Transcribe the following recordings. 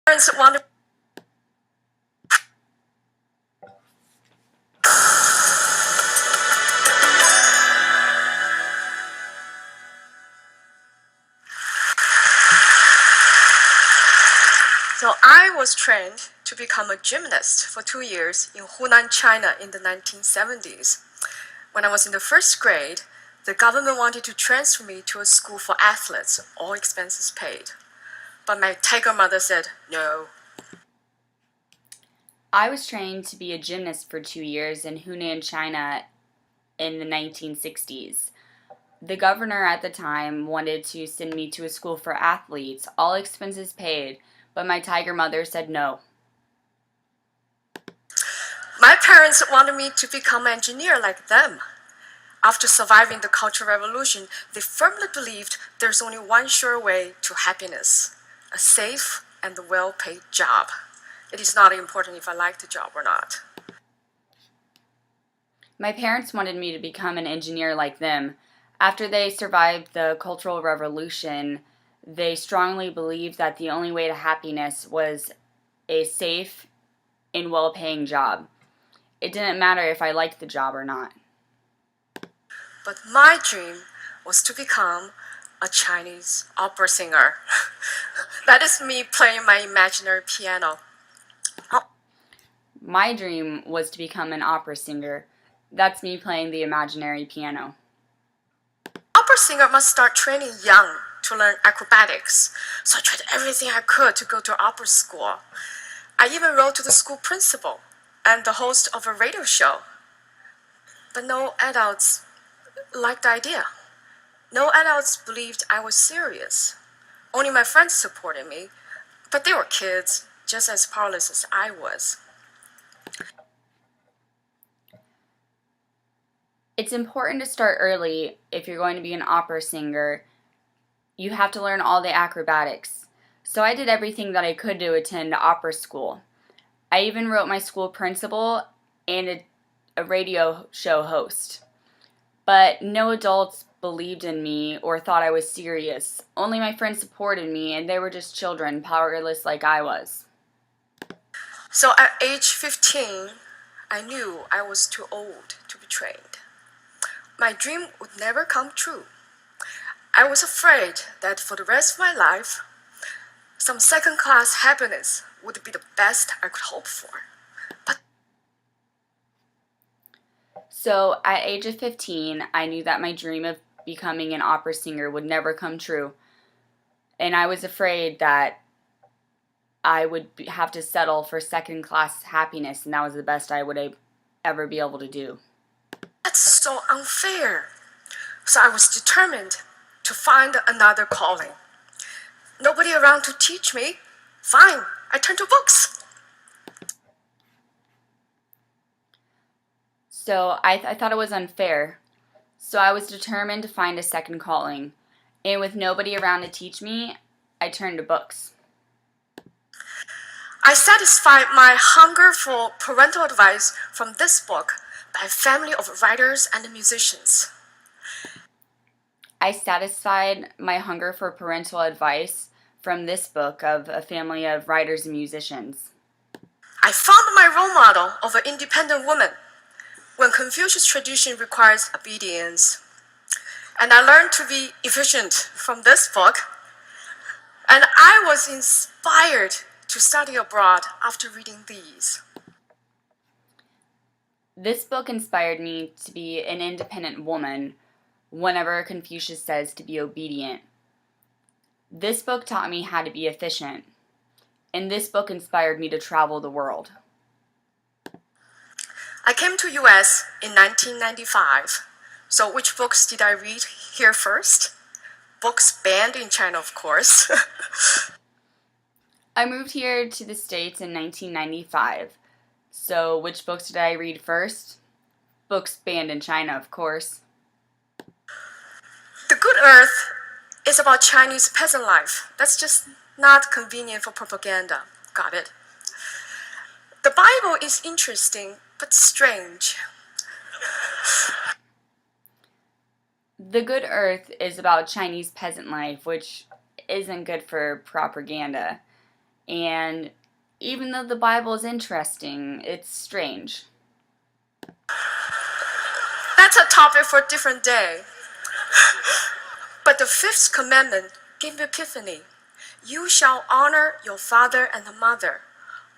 parents wanted. So I was trained to become a gymnast for 2 years in Hunan, China in the 1970s. When I was in the first grade, the government wanted to transfer me to a school for athletes, all expenses paid. But my tiger mother said no. I was trained to be a gymnast for 2 years in Hunan, China in the 1960s. The governor at the time wanted to send me to a school for athletes, all expenses paid, but my tiger mother said no. My parents wanted me to become an engineer like them. After surviving the Cultural Revolution, they firmly believed there's only one sure way to happiness: a safe and well-paid job. It is not important if I like the job or not. My parents wanted me to become an engineer like them. After they survived the Cultural Revolution, they strongly believed that the only way to happiness was a safe and well-paying job. It didn't matter if I liked the job or not. But my dream was to become a Chinese opera singer. That is me playing my imaginary piano. My dream was to become an opera singer. That's me playing the imaginary piano. Opera singer must start training young to learn acrobatics. So I tried everything I could to go to opera school. I even wrote to the school principal and the host of a radio show. But no adults liked the idea. No adults believed I was serious. Only my friends supported me, but they were kids, just as powerless as I was. It's important to start early if you're going to be an opera singer. You have to learn all the acrobatics. So I did everything that I could to attend opera school. I even wrote my school principal and a radio show host. But no adults believed in me or thought I was serious. Only my friends supported me, and they were just children, powerless like I was. So at age 15, I knew I was too old to be trained. My dream would never come true. I was afraid that for the rest of my life, some second-class happiness would be the best I could hope for. So at age of 15, I knew that my dream of becoming an opera singer would never come true. And I was afraid that I would have to settle for second-class happiness, and that was the best I would ever be able to do. That's so unfair. So I was determined to find another calling. Nobody around to teach me. Fine, I turned to books. So I thought it was unfair. So I was determined to find a second calling. And with nobody around to teach me, I turned to books. I satisfied my hunger for parental advice from this book by a family of writers and musicians. I satisfied my hunger for parental advice from this book of a family of writers and musicians. I found my role model of an independent woman when Confucius tradition requires obedience. And I learned to be efficient from this book. And I was inspired to study abroad after reading these. This book inspired me to be an independent woman whenever Confucius says to be obedient. This book taught me how to be efficient. And this book inspired me to travel the world. I came to US in 1995. So which books did I read here first? Books banned in China, of course. I moved here to the States in 1995. So which books did I read first? Books banned in China, of course. The Good Earth is about Chinese peasant life. That's just not convenient for propaganda. Got it? The Bible is interesting, but strange. The Good Earth is about Chinese peasant life, which isn't good for propaganda. And even though the Bible is interesting, it's strange. That's a topic for a different day. But the fifth commandment gave me epiphany. You shall honor your father and mother.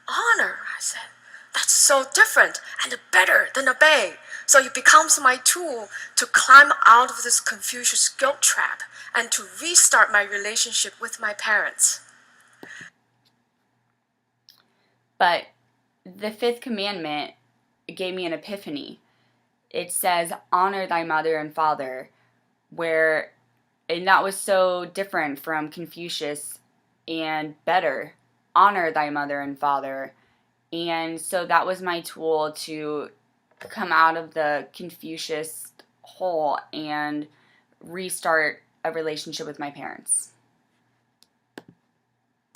Honor, I said. That's so different and better than obey. So it becomes my tool to climb out of this Confucius guilt trap and to restart my relationship with my parents. But the fifth commandment gave me an epiphany. It says, honor thy mother and father, and that was so different from Confucius and better. Honor thy mother and father. And so that was my tool to come out of the Confucius hole and restart a relationship with my parents.